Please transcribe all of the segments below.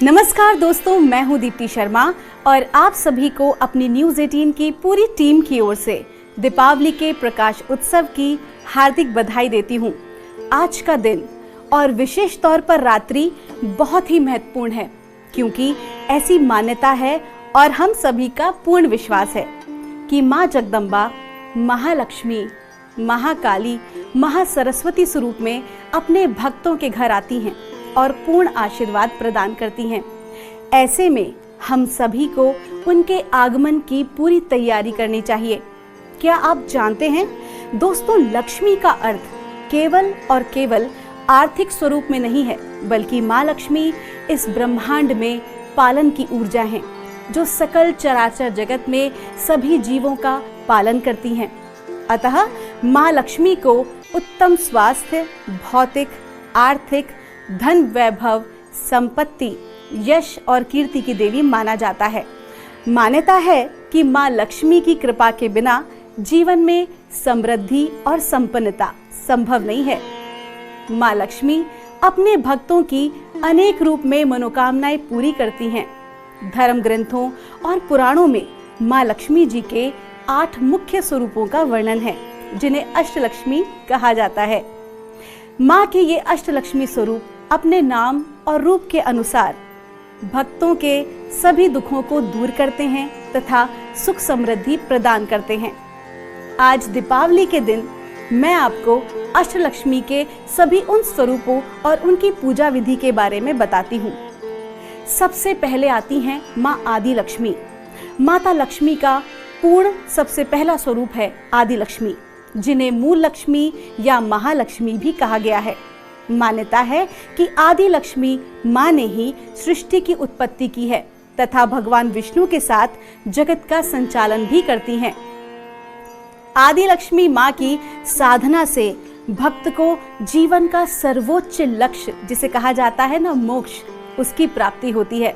नमस्कार दोस्तों, मैं हूं दीप्ति शर्मा और आप सभी को अपनी न्यूज़ 18 की पूरी टीम की ओर से दीपावली के प्रकाश उत्सव की हार्दिक बधाई देती हूं। आज का दिन और विशेष तौर पर रात्रि बहुत ही महत्वपूर्ण है, क्योंकि ऐसी मान्यता है और हम सभी का पूर्ण विश्वास है कि माँ जगदम्बा, महालक्ष्मी, महाकाली, महासरस्वती स्वरूप में अपने भक्तों के घर आती हैं और पूर्ण आशीर्वाद प्रदान करती हैं। ऐसे में हम सभी को उनके आगमन की पूरी तैयारी करनी चाहिए। क्या आप जानते हैं दोस्तों, लक्ष्मी का अर्थ केवल और केवल आर्थिक स्वरूप में नहीं है, बल्कि माँ लक्ष्मी इस ब्रह्मांड में पालन की ऊर्जा हैं, जो सकल चराचर जगत में सभी जीवों का पालन करती हैं। अतः माँ लक्ष्मी को उत्तम स्वास्थ्य, भौतिक, आर्थिक, धन, वैभव, संपत्ति, यश और कीर्ति की देवी माना जाता है। मान्यता है कि माँ लक्ष्मी की कृपा के बिना जीवन में समृद्धि और संपन्नता संभव नहीं है। माँ लक्ष्मी अपने भक्तों की अनेक रूप में मनोकामनाएं पूरी करती हैं। धर्म ग्रंथों और पुराणों में माँ लक्ष्मी जी के 8 मुख्य स्वरूपों का वर्णन है, जिन्हें अष्टलक्ष्मी कहा जाता है। माँ के ये अष्टलक्ष्मी स्वरूप अपने नाम और रूप के अनुसार भक्तों के सभी दुखों को दूर करते हैं तथा सुख समृद्धि प्रदान करते हैं। आज दीपावली के दिन मैं आपको अष्टलक्ष्मी के सभी उन स्वरूपों और उनकी पूजा विधि के बारे में बताती हूँ। सबसे पहले आती हैं माँ आदि लक्ष्मी। माता लक्ष्मी का पूर्ण सबसे पहला स्वरूप है आदि लक्ष्मी, जिन्हें मूल लक्ष्मी या महालक्ष्मी भी कहा गया है। मान्यता है कि आदि लक्ष्मी माँ ने ही सृष्टि की उत्पत्ति की है तथा भगवान विष्णु के साथ जगत का संचालन भी करती हैं। आदि लक्ष्मी माँ की साधना से भक्त को जीवन का सर्वोच्च लक्ष्य, जिसे कहा जाता है ना मोक्ष, उसकी प्राप्ति होती है।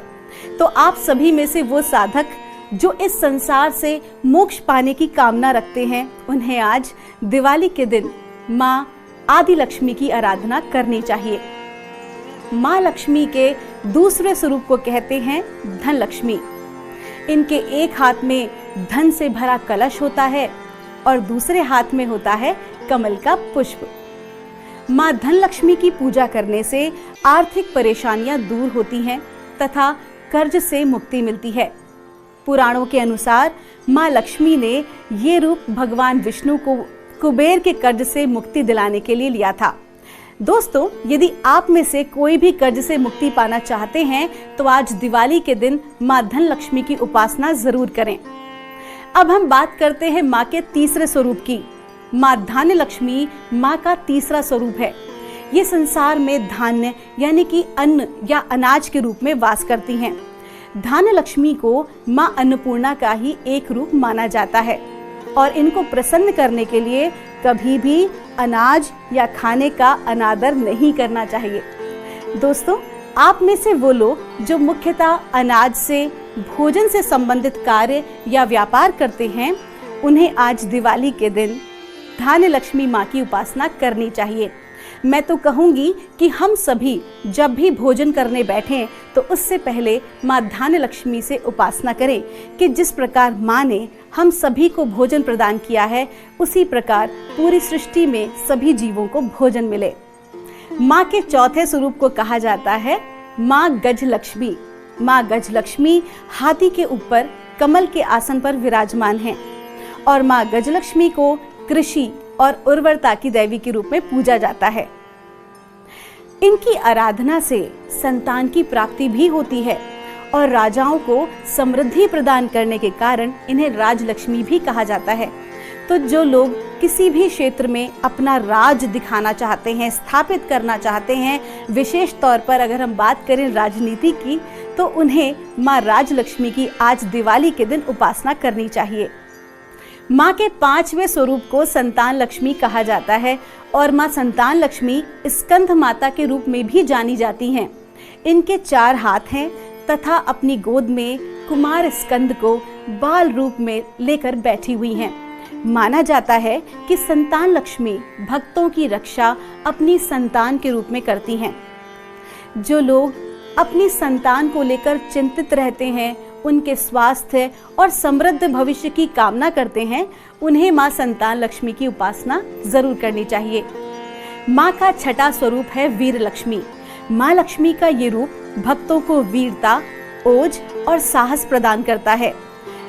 तो आप सभी में से वो साधक जो इस संसार से मोक्ष पाने की कामना रखते हैं, उन्हें आज दिवाली के दिन माँ आदि लक्ष्मी की आराधना करनी चाहिए। माँ लक्ष्मी के दूसरे स्वरूप को कहते हैं धन लक्ष्मी। इनके एक हाथ में धन से भरा कलश होता है और दूसरे हाथ में होता है कमल का पुष्प। माँ धन लक्ष्मी की पूजा करने से आर्थिक परेशानियां दूर होती हैं तथा कर्ज से मुक्ति मिलती है। पुराणों के अनुसार माँ लक्ष्मी ने ये रूप भगवान विष्णु को कुबेर के कर्ज से मुक्ति दिलाने के लिए लिया था। दोस्तों, यदि आप में से कोई भी कर्ज से मुक्ति पाना चाहते हैं तो आज दिवाली के दिन माँ धन लक्ष्मी की उपासना जरूर करें। अब हम बात करते हैं माँ के तीसरे स्वरूप की। माँ धान्य लक्ष्मी माँ का तीसरा स्वरूप है। ये संसार में धान्य यानी कि अन्न या अनाज के रूप में वास करती हैं। धान्य लक्ष्मी को माँ अन्नपूर्णा का ही एक रूप माना जाता है और इनको प्रसन्न करने के लिए कभी भी अनाज या खाने का अनादर नहीं करना चाहिए। दोस्तों, आप में से वो लोग जो मुख्यतः अनाज से, भोजन से संबंधित कार्य या व्यापार करते हैं, उन्हें आज दिवाली के दिन धान्य लक्ष्मी माँ की उपासना करनी चाहिए। मैं तो कहूँगी कि हम सभी जब भी भोजन करने बैठें तो उससे पहले माँ धान्य लक्ष्मी से उपासना करें कि जिस प्रकार माँ ने हम सभी को भोजन प्रदान किया है, उसी प्रकार पूरी सृष्टि में सभी जीवों को भोजन मिले। माँ के चौथे स्वरूप को कहा जाता है माँ गज लक्ष्मी। माँ गज लक्ष्मी हाथी के ऊपर कमल के आसन पर विराजमान हैं और माँ गज लक्ष्मी को कृषि और उर्वरता की देवी के रूप में पूजा जाता है। इनकी आराधना से संतान की प्राप्ति भी होती है और राजाओं को समृद्धि प्रदान करने के कारण इन्हें राजलक्ष्मी भी कहा जाता है। तो जो लोग किसी भी क्षेत्र में अपना राज दिखाना चाहते हैं, स्थापित करना चाहते हैं, विशेष तौर पर अगर हम बात करें राजनीति की, तो उन्हें माँ राजलक्ष्मी की आज दिवाली के दिन उपासना करनी चाहिए। माँ के 5वें स्वरूप को संतान लक्ष्मी कहा जाता है और माँ संतान लक्ष्मी स्कंद माता के रूप में भी जानी जाती हैं। इनके 4 हाथ हैं तथा अपनी गोद में कुमार स्कंद को बाल रूप में लेकर बैठी हुई हैं। माना जाता है कि संतान लक्ष्मी भक्तों की रक्षा अपनी संतान के रूप में करती हैं। जो लोग अपनी संतान को लेकर चिंतित रहते हैं, उनके स्वास्थ्य और समृद्ध भविष्य की कामना करते हैं, उन्हें माँ संतान लक्ष्मी की उपासना जरूर करनी चाहिए। माँ का छठा स्वरूप है वीर लक्ष्मी। माँ लक्ष्मी का ये रूप भक्तों को वीरता, ओज और साहस प्रदान करता है।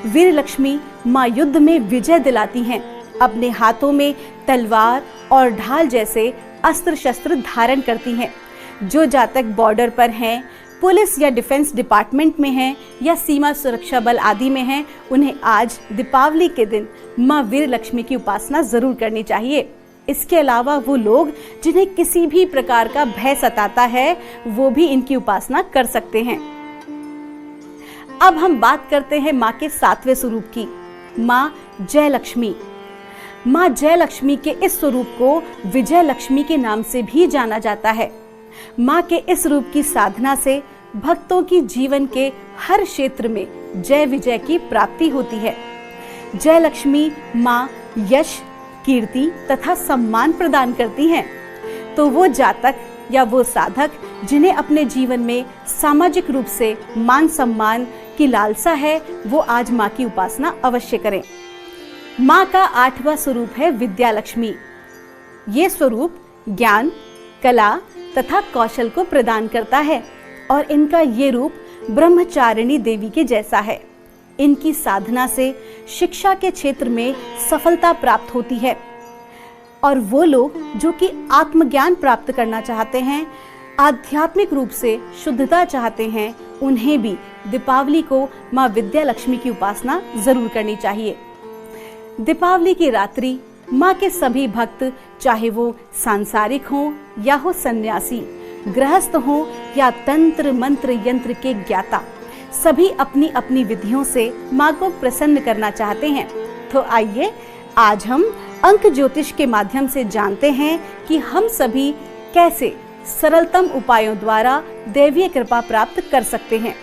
वीर लक्ष्मी माँ युद्ध में विजय दिलाती हैं। अपने हाथों में तलवार और ढाल जैसे अस्त्र शस्त्र धारण करती हैं। जो जातक बॉर्डर पर हैं, पुलिस या डिफेंस डिपार्टमेंट में हैं या सीमा सुरक्षा बल आदि में हैं, उन्हें आज दीपावली के दिन माँ वीर लक्ष्मी की उपासना जरूर करनी चाहिए। इसके अलावा वो लोग जिन्हें किसी भी प्रकार का भय सताता है, वो भी इनकी उपासना कर सकते हैं। अब हम बात करते हैं माँ के सातवें स्वरूप की, माँ जय लक्ष्मी। माँ जय लक्ष्मी के इस स्वरूप को विजय लक्ष्मी के नाम से भी जाना जाता है। माँ के इस रूप की साधना से भक्तों की जीवन के हर क्षेत्र में जय विजय की प्राप्ति होती है। जय लक्ष्मी माँ यश, कीर्ति तथा सम्मान प्रदान करती हैं। तो वो जातक या वो साधक जिन्हें अपने जीवन में सामाजिक रूप से मान सम्मान की लालसा है, वो आज माँ की उपासना अवश्य करें। माँ का आठवां स्वरूप है विद्या लक्ष्मी। ये स्वरूप ज्ञान, कला तथा कौशल को प्रदान करता है और इनका ये रूप ब्रह्मचारिणी देवी के जैसा है। इनकी साधना से शिक्षा के क्षेत्र में सफलता प्राप्त होती है और वो लोग जो कि आत्मज्ञान प्राप्त करना चाहते हैं, आध्यात्मिक रूप से शुद्धता चाहते हैं, उन्हें भी दीपावली को माँ विद्या लक्ष्मी की उपासना जरूर करनी चाहिए। दीपावली की रात्रि माँ के सभी भक्त, चाहे वो सांसारिक हों या हो सन्यासी, गृहस्थ हों या तंत्र मंत्र यंत्र के ज्ञाता, सभी अपनी अपनी विधियों से माँ को प्रसन्न करना चाहते हैं। तो आइए आज हम अंक ज्योतिष के माध्यम से जानते हैं कि हम सभी कैसे सरलतम उपायों द्वारा दैवीय कृपा प्राप्त कर सकते हैं।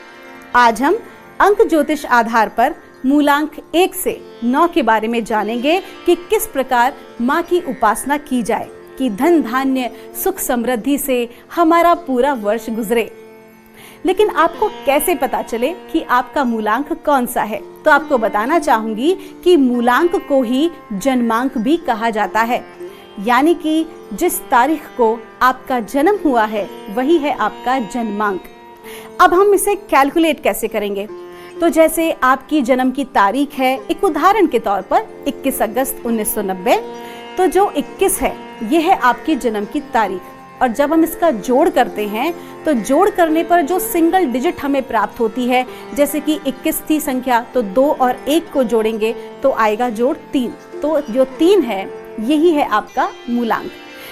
आज हम अंक ज्योतिष आधार पर मूलांक 1 से 9 के बारे में जानेंगे कि किस प्रकार माँ की उपासना की जाए कि धन धान्य सुख समृद्धि से हमारा पूरा वर्ष गुजरे। लेकिन आपको कैसे पता चले कि आपका मूलांक कौन सा है? तो आपको बताना चाहूंगी कि मूलांक को ही जन्मांक भी कहा जाता है, यानी कि जिस तारीख को आपका जन्म हुआ है वही है आपका जन्मांक। अब हम इसे कैलकुलेट कैसे करेंगे? तो जैसे आपकी जन्म की तारीख है, एक उदाहरण के तौर पर 21 अगस्त 1990, तो जो 21 है ये है आपकी जन्म की तारीख। और जब हम इसका जोड़ करते हैं तो जोड़ करने पर जो सिंगल डिजिट हमें प्राप्त होती है, जैसे कि 21 थी संख्या, तो 2 और 1 को जोड़ेंगे तो आएगा जोड़ 3। तो जो 3 है यही है आपका मूलांक।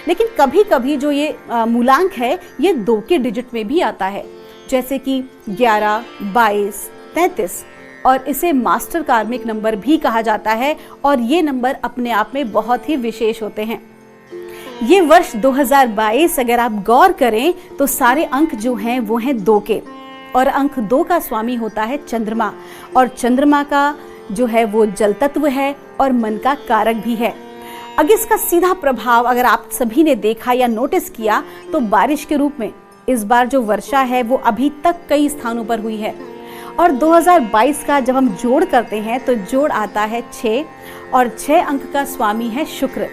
लेकिन कभी कभी जो ये मूलांक है ये 2 के डिजिट में भी आता है, जैसे कि 11, 22, 33, और इसे मास्टर कार्मिक नंबर भी कहा जाता है और ये नंबर अपने आप में बहुत ही विशेष होते हैं। ये वर्ष 2022 अगर आप गौर करें तो सारे अंक जो हैं वो हैं 2 के, और अंक 2 का स्वामी होता है चंद्रमा, और चंद्रमा का जो है वो जल तत्व है और मन का कारक भी है। अगर इसका सीधा प्रभाव अगर आप सभी ने देखा या नोटिस किया तो बारिश के रूप में इस बार जो वर्षा है वो अभी तक कई स्थानों पर हुई है। और 2022 का जब हम जोड़ करते हैं तो जोड़ आता है 6, और 6 अंक का स्वामी है शुक्र,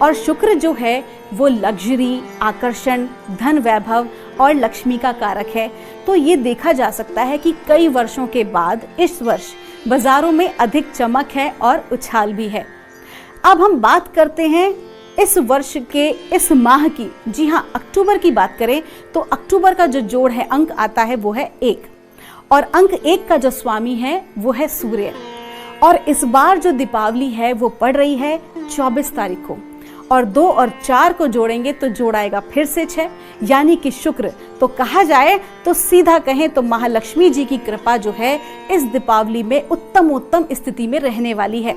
और शुक्र जो है वो लग्जरी, आकर्षण, धन वैभव और लक्ष्मी का कारक है। तो ये देखा जा सकता है कि कई वर्षों के बाद इस वर्ष बाजारों में अधिक चमक है और उछाल भी है। अब हम बात करते हैं इस वर्ष के इस माह की। जी हाँ, अक्टूबर की बात करें तो अक्टूबर का जो जोड़ है, अंक आता है वो है 1, और अंक 1 का जो स्वामी है वो है सूर्य। और इस बार जो दीपावली है वो पड़ रही है 24 तारीख को, और 2 और 4 को जोड़ेंगे तो जोड़ आएगा फिर से 6, यानी कि शुक्र। तो कहा जाए तो सीधा कहें तो महालक्ष्मी जी की कृपा जो है इस दीपावली में उत्तम स्थिति में रहने वाली है।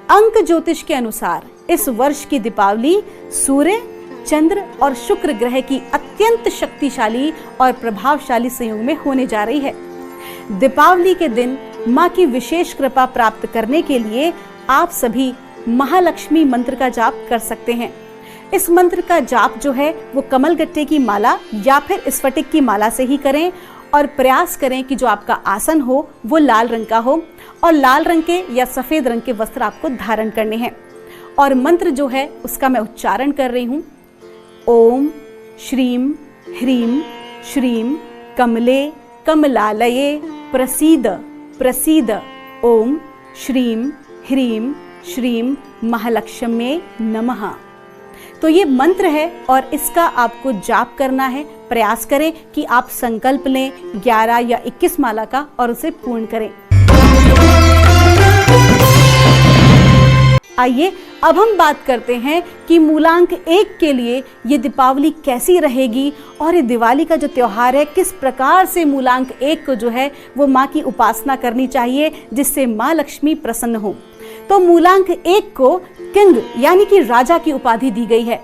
अंक ज्योतिष के अनुसार इस वर्ष की दीपावली सूर्य, चंद्र और शुक्र ग्रह की अत्यंत शक्तिशाली और प्रभावशाली संयोग में होने जा रही है। दीपावली के दिन माँ की विशेष कृपा प्राप्त करने के लिए आप सभी महालक्ष्मी मंत्र का जाप कर सकते हैं। इस मंत्र का जाप जो है वो कमल गट्टे की माला या फिर स्फटिक की माला से ही करें और प्रयास करें कि जो आपका आसन हो वो लाल रंग का हो और लाल रंग के या सफ़ेद रंग के वस्त्र आपको धारण करने हैं। और मंत्र जो है उसका मैं उच्चारण कर रही हूँ। ओम श्रीम ह्रीम श्रीम कमले कमलालये प्रसीद प्रसीद। ओम श्रीम ह्रीम श्रीम महालक्ष्म्ये नमः। तो ये मंत्र है और इसका आपको जाप करना है। प्रयास करें कि आप संकल्प लें 11 या 21 माला का और उसे पूर्ण करें। आइए अब हम बात करते हैं कि मूलांक 1 के लिए ये दीपावली कैसी रहेगी और ये दिवाली का जो त्योहार है किस प्रकार से मूलांक 1 को जो है वो माँ की उपासना करनी चाहिए जिससे माँ लक्ष्मी प्रसन्न हो। तो मूलांक 1 को किंग यानी कि राजा की उपाधि दी गई है।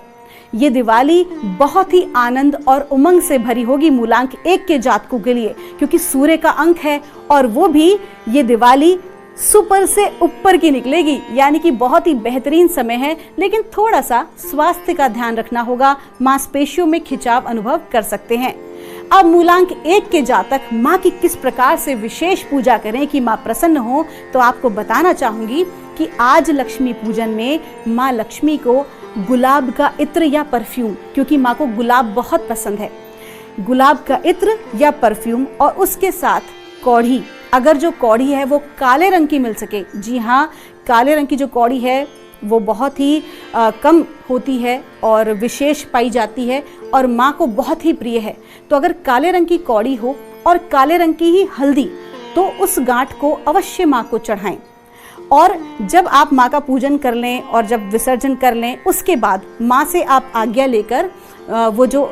ये दिवाली बहुत ही आनंद और उमंग से भरी होगी मूलांक 1 के जातकों के लिए, क्योंकि सूर्य का अंक है और वो भी ये दिवाली सुपर से ऊपर की निकलेगी, यानी कि बहुत ही बेहतरीन समय है। लेकिन थोड़ा सा स्वास्थ्य का ध्यान रखना होगा, मांसपेशियों में खिंचाव अनुभव कर सकते हैं। अब मूलांक 1 के जातक माँ की किस प्रकार से विशेष पूजा करें कि माँ प्रसन्न हो, तो आपको बताना चाहूंगी कि आज लक्ष्मी पूजन में माँ लक्ष्मी को गुलाब का इत्र या परफ्यूम, क्योंकि माँ को गुलाब बहुत पसंद है, गुलाब का इत्र या परफ्यूम और उसके साथ कौड़ी, अगर जो कौड़ी है वो काले रंग की मिल सके। जी हाँ, काले रंग की जो कौड़ी है वो बहुत ही कम होती है और विशेष पाई जाती है और माँ को बहुत ही प्रिय है। तो अगर काले रंग की कौड़ी हो और काले रंग की ही हल्दी, तो उस गांठ को अवश्य माँ को चढ़ाएं। और जब आप माँ का पूजन कर लें और जब विसर्जन कर लें, उसके बाद माँ से आप आज्ञा लेकर वो जो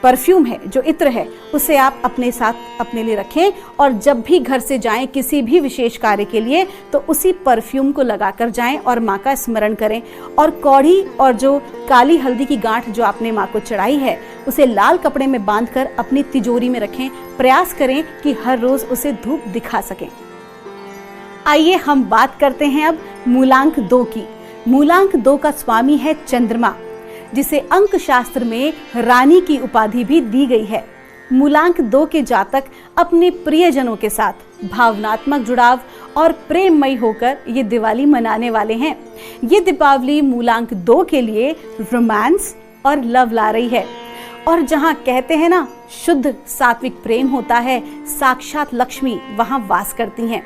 परफ्यूम है, जो इत्र है, उसे आप अपने साथ अपने लिए रखें और जब भी घर से जाएं किसी भी विशेष कार्य के लिए, तो उसी परफ्यूम को लगाकर जाएं और माँ का स्मरण करें। और कौड़ी और जो काली हल्दी की गांठ जो आपने माँ को चढ़ाई है, उसे लाल कपड़े में बांधकर अपनी तिजोरी में रखें। प्रयास करें कि हर रोज उसे धूप दिखा सकें। आइए हम बात करते हैं अब मूलांक 2 की। मूलांक 2 का स्वामी है चंद्रमा, जिसे अंक शास्त्र में रानी की उपाधि भी दी गई है। मूलांक 2 के जातक अपने प्रियजनों के साथ भावनात्मक जुड़ाव और प्रेममयी होकर ये दिवाली मनाने वाले हैं। ये दीपावली मूलांक 2 के लिए रोमांस और लव ला रही है। और जहाँ कहते हैं ना, शुद्ध सात्विक प्रेम होता है, साक्षात लक्ष्मी वहाँ वास करती हैं।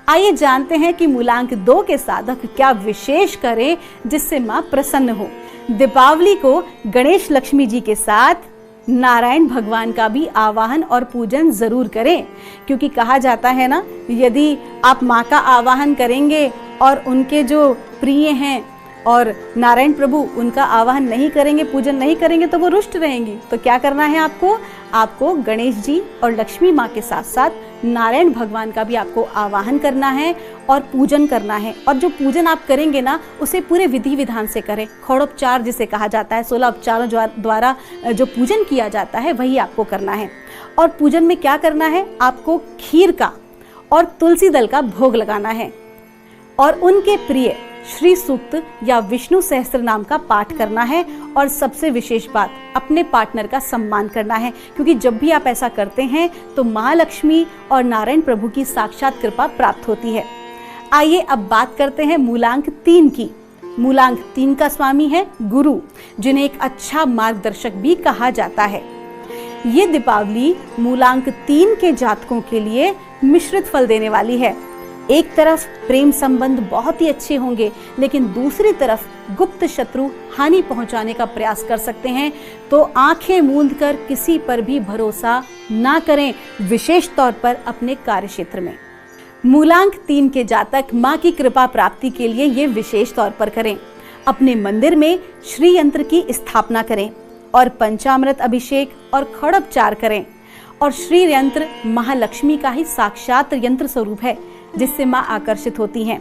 आइए जानते हैं कि मूलांक 2 के साधक क्या विशेष करें जिससे माँ प्रसन्न हो। दीपावली को गणेश लक्ष्मी जी के साथ नारायण भगवान का भी आवाहन और पूजन जरूर करें, क्योंकि कहा जाता है ना, यदि आप माँ का आवाहन करेंगे और उनके जो प्रिय हैं और नारायण प्रभु उनका आवाहन नहीं करेंगे, पूजन नहीं करेंगे, तो वो रुष्ट रहेंगी। तो क्या करना है आपको गणेश जी और लक्ष्मी माँ के साथ साथ नारायण भगवान का भी आपको आवाहन करना है और पूजन करना है। और जो पूजन आप करेंगे ना, उसे पूरे विधि विधान से करें। खौड़ोपचार जिसे कहा जाता है, 16 उपचारों द्वारा जो पूजन किया जाता है वही आपको करना है। और पूजन में क्या करना है, आपको खीर का और तुलसी दल का भोग लगाना है और उनके प्रिय श्री सूक्त या विष्णु सहस्त्र नाम का पाठ करना है। और सबसे विशेष बात, अपने पार्टनर का सम्मान करना है, क्योंकि जब भी आप ऐसा करते हैं तो माँ लक्ष्मी और नारायण प्रभु की साक्षात कृपा प्राप्त होती है। आइए अब बात करते हैं मूलांक 3 की। मूलांक 3 का स्वामी है गुरु, जिन्हें एक अच्छा मार्गदर्शक भी कहा जाता है। ये दीपावली मूलांक 3 के जातकों के लिए मिश्रित फल देने वाली है। एक तरफ प्रेम संबंध बहुत ही अच्छे होंगे, लेकिन दूसरी तरफ गुप्त शत्रु हानि पहुंचाने का प्रयास कर सकते हैं। तो आंखें मूंद कर किसी पर भी भरोसा ना करें, विशेष तौर पर अपने कार्य क्षेत्र में। मूलांक 3 के जातक माँ की कृपा प्राप्ति के लिए ये विशेष तौर पर करें। अपने मंदिर में श्री यंत्र की स्थापना करें और पंचामृत अभिषेक और खड़ोपचार करें। और श्री यंत्र महालक्ष्मी का ही साक्षात यंत्र स्वरूप है, जिससे माँ आकर्षित होती हैं।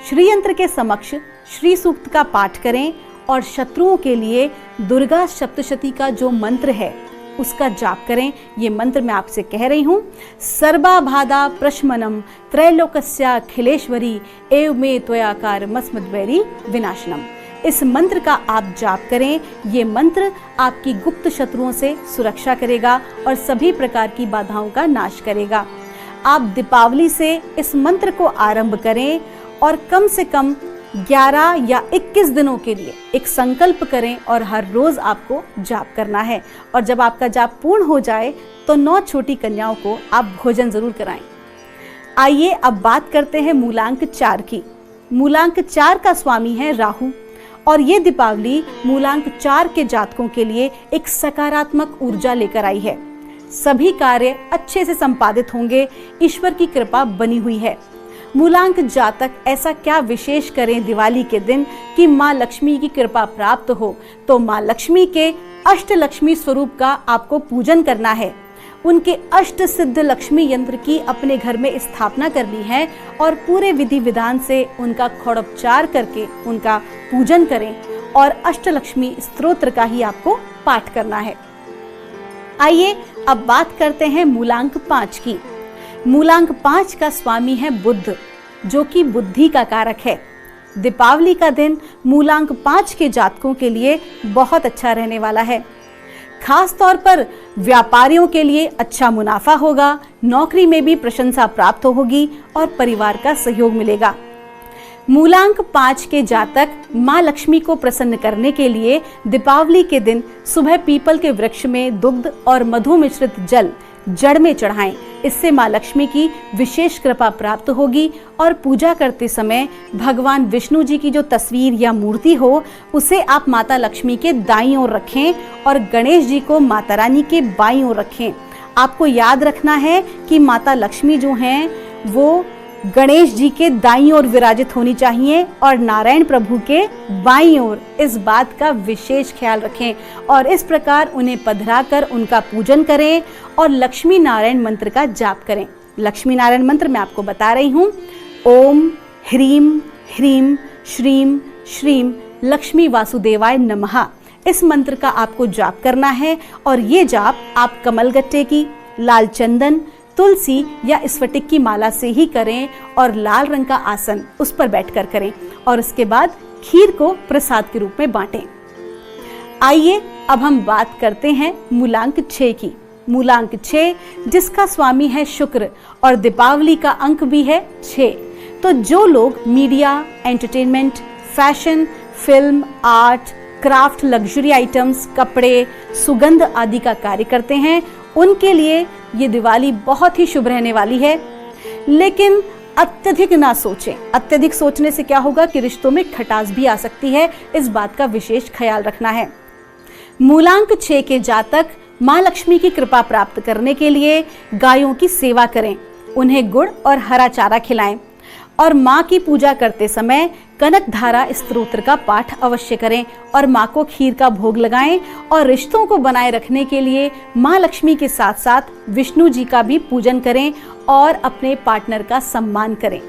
श्री यंत्र के समक्ष श्री सूक्त का पाठ करें और शत्रुओं के लिए दुर्गा सप्तशती का जो मंत्र है उसका जाप करें। ये मंत्र मैं आपसे कह रही हूँ। सर्वा बाधा प्रशमनम त्रैलोकस्या खिलेश्वरी एव मे त्वयाकार मस्मद्वैरी विनाशनम। इस मंत्र का आप जाप करें। ये मंत्र आपकी गुप्त शत्रुओं से सुरक्षा करेगा और सभी प्रकार की बाधाओं का नाश करेगा। आप दीपावली से इस मंत्र को आरंभ करें और कम से कम 11 या 21 दिनों के लिए एक संकल्प करें और हर रोज आपको जाप करना है। और जब आपका जाप पूर्ण हो जाए तो 9 छोटी कन्याओं को आप भोजन जरूर कराएं। आइए अब बात करते हैं मूलांक 4 की। मूलांक 4 का स्वामी है राहु और ये दीपावली मूलांक 4 के जातकों के लिए एक सकारात्मक ऊर्जा लेकर आई है। सभी कार्य अच्छे से संपादित होंगे, ईश्वर की कृपा बनी हुई है। मूलांक जातक ऐसा क्या विशेष करें दिवाली के दिन कि माँ लक्ष्मी की कृपा प्राप्त हो? तो माँ लक्ष्मी के अष्टलक्ष्मी स्वरूप का आपको पूजन करना है। उनके अष्ट सिद्ध लक्ष्मी यंत्र की अपने घर में स्थापना करनी है और पूरे विधि विधान से उनका खड़ोपचार करके उनका पूजन करें और अष्टलक्ष्मी स्तोत्र का ही आपको पाठ करना है। आइए अब बात करते हैं मूलांक 5 की। मूलांक 5 का स्वामी है बुध, जो कि बुद्धि का कारक है। दीपावली का दिन मूलांक 5 के जातकों के लिए बहुत अच्छा रहने वाला है। खास तौर पर व्यापारियों के लिए अच्छा मुनाफा होगा, नौकरी में भी प्रशंसा प्राप्त होगी और परिवार का सहयोग मिलेगा। मूलांक 5 के जातक माँ लक्ष्मी को प्रसन्न करने के लिए दीपावली के दिन सुबह पीपल के वृक्ष में दुग्ध और मधु मिश्रित जल जड़ में चढ़ाएं। इससे माँ लक्ष्मी की विशेष कृपा प्राप्त होगी और पूजा करते समय भगवान विष्णु जी की जो तस्वीर या मूर्ति हो उसे आप माता लक्ष्मी के दाईं ओर रखें और गणेश जी को माता रानी के बाईं ओर रखें। आपको याद रखना है कि माता लक्ष्मी जो हैं वो गणेश जी के दाईं ओर विराजित होनी चाहिए और नारायण प्रभु के बाईं ओर। इस बात का विशेष ख्याल रखें और इस प्रकार उन्हें पधराकर उनका पूजन करें और लक्ष्मी नारायण मंत्र का जाप करें। लक्ष्मी नारायण मंत्र मैं आपको बता रही हूँ। ओम ह्रीम ह्रीम श्रीम श्रीम लक्ष्मी वासुदेवाय नमः। इस मंत्र का आपको जाप करना है और ये जाप आप कमलगट्टे की, लाल चंदन, तुलसी या स्फटिक की माला से ही करें और लाल रंग का आसन उस पर बैठकर करें और उसके बाद खीर को प्रसाद के रूप में बांटें। आइए अब हम बात करते हैं मूलांक 6 की। मूलांक 6 जिसका स्वामी है शुक्र और दीपावली का अंक भी है 6। तो जो लोग media, entertainment, fashion, film, art, craft, luxury items, कपड़े, सुगंध आदि का कार्य करते हैं उनके लिए ये दिवाली बहुत ही शुभ रहने वाली है। लेकिन अत्यधिक ना सोचें। अत्यधिक सोचने से क्या होगा कि रिश्तों में खटास भी आ सकती है। इस बात का विशेष ख्याल रखना है। मूलांक 6 के जातक माँ लक्ष्मी की कृपा प्राप्त करने के लिए गायों की सेवा करें, उन्हें गुड़ और हरा चारा खिलाएं और माँ की पूजा करते समय कनक धारा स्तोत्र का पाठ अवश्य करें और माँ को खीर का भोग लगाएं और रिश्तों को बनाए रखने के लिए माँ लक्ष्मी के साथ साथ विष्णु जी का भी पूजन करें और अपने पार्टनर का सम्मान करें।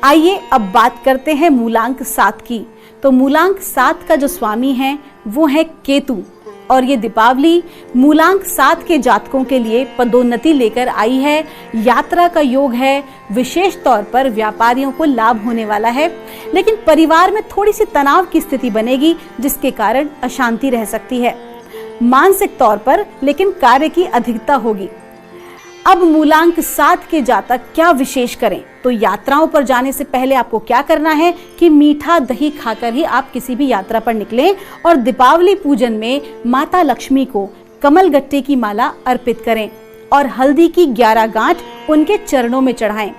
आइए अब बात करते हैं मूलांक 7 की। तो मूलांक 7 का जो स्वामी है वो है केतु और ये दीपावली मूलांक 7 के जातकों के लिए पदोन्नति लेकर आई है। यात्रा का योग है। विशेष तौर पर व्यापारियों को लाभ होने वाला है, लेकिन परिवार में थोड़ी सी तनाव की स्थिति बनेगी जिसके कारण अशांति रह सकती है। मानसिक तौर पर लेकिन कार्य की अधिकता होगी। अब मूलांक 7 के जातक क्या विशेष करें? तो यात्राओं पर जाने से पहले आपको क्या करना है कि मीठा दही खाकर ही आप किसी भी यात्रा पर निकलें और दीपावली पूजन में माता लक्ष्मी को कमलगट्टे की माला अर्पित करें और हल्दी की 11 गांठ उनके चरणों में चढ़ाएं।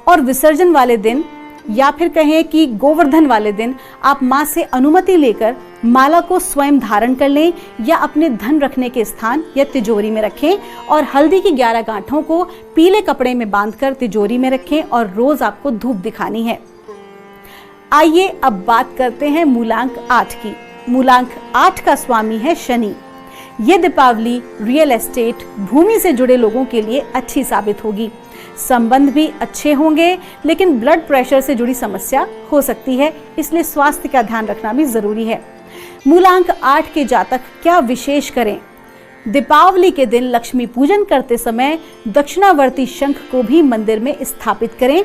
और विसर्जन वाले दिन या फिर कहें कि गोवर्धन वाले दिन आप माँ से अनुमति लेकर माला को स्वयं धारण कर लें या अपने धन रखने के स्थान या तिजोरी में रखें और हल्दी की 11 गांठों को पीले कपड़े में बांधकर तिजोरी में रखें और रोज आपको धूप दिखानी है। आइए अब बात करते हैं मूलांक 8 की। मूलांक 8 का स्वामी है शनि। ये दीपावली रियल एस्टेट, भूमि से जुड़े लोगों के लिए अच्छी साबित होगी। संबंध भी अच्छे होंगे, लेकिन ब्लड प्रेशर से जुड़ी समस्या हो सकती है, इसलिए स्वास्थ्य का ध्यान रखना भी जरूरी है। मूलांक 8 के जातक क्या विशेष करें? दीपावली के दिन लक्ष्मी पूजन करते समय दक्षिणावर्ती शंख को भी मंदिर में स्थापित करें,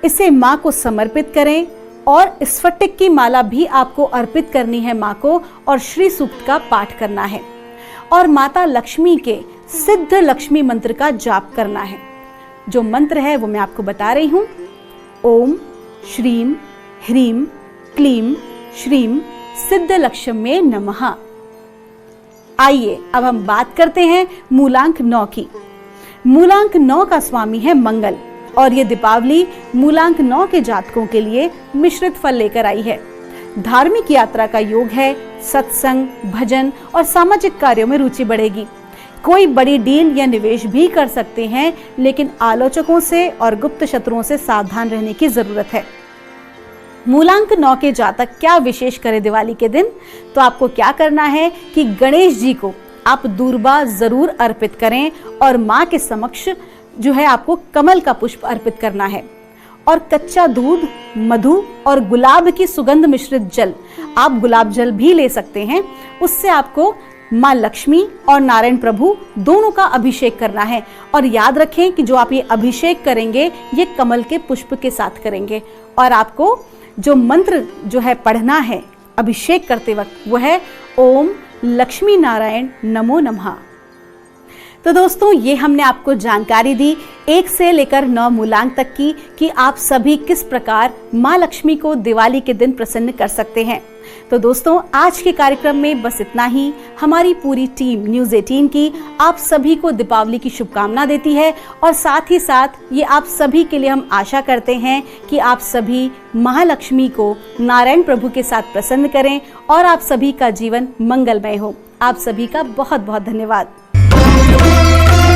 इसे माँ को समर्पित करें। और स्फटिक की माला भी आपको अर्पित करनी है माँ को, और श्री सूक्त का पाठ करना है, और माता लक्ष्मी के सिद्ध लक्ष्मी मंत्र का जाप करना है। जो मंत्र है वो मैं आपको बता रही हूँ। ओम श्रीम ह्रीम क्लीम श्रीम सिद्ध लक्ष्म्ये नमः। आइए अब हम बात करते हैं मूलांक 9 की। मूलांक 9 का स्वामी है मंगल, और ये दीपावली मूलांक 9 के जातकों के लिए मिश्रित फल लेकर आई है। धार्मिक यात्रा का योग है, सत्संग, भजन और सामाजिक कार्यों में रुचि बढ़ेगी। कोई बड़ी डील या निवेश भी कर सकते हैं, लेकिन आलोचकों से और गुप्त शत्रुओं से सावधान रहने की जरूरत है। मूलांक 9 के जातक क्या विशेष करें दिवाली के दिन? तो आपको क्या करना है कि गणेश जी को आप दूर्बा जरूर अर्पित करें, और माँ के समक्ष जो है आपको कमल का पुष्प अर्पित करना है, और कच्चा दूध, मधु और गुलाब की सुगंध मिश्रित जल, आप गुलाब जल भी ले सकते हैं, उससे आपको माँ लक्ष्मी और नारायण प्रभु दोनों का अभिषेक करना है। और याद रखें कि जो आप ये अभिषेक करेंगे ये कमल के पुष्प के साथ करेंगे, और आपको जो मंत्र जो है पढ़ना है अभिषेक करते वक्त वो है ओम लक्ष्मी नारायण नमो नमः। तो दोस्तों, ये हमने आपको जानकारी दी 1 से लेकर 9 मूलांक तक की, कि आप सभी किस प्रकार माँ लक्ष्मी को दिवाली के दिन प्रसन्न कर सकते हैं। तो दोस्तों, आज के कार्यक्रम में बस इतना ही। हमारी पूरी टीम न्यूज़ 18 की आप सभी को दीपावली की शुभकामना देती है, और साथ ही साथ ये आप सभी के लिए हम आशा करते हैं कि आप सभी महालक्ष्मी को नारायण प्रभु के साथ प्रसन्न करें, और आप सभी का जीवन मंगलमय हो। आप सभी का बहुत बहुत धन्यवाद।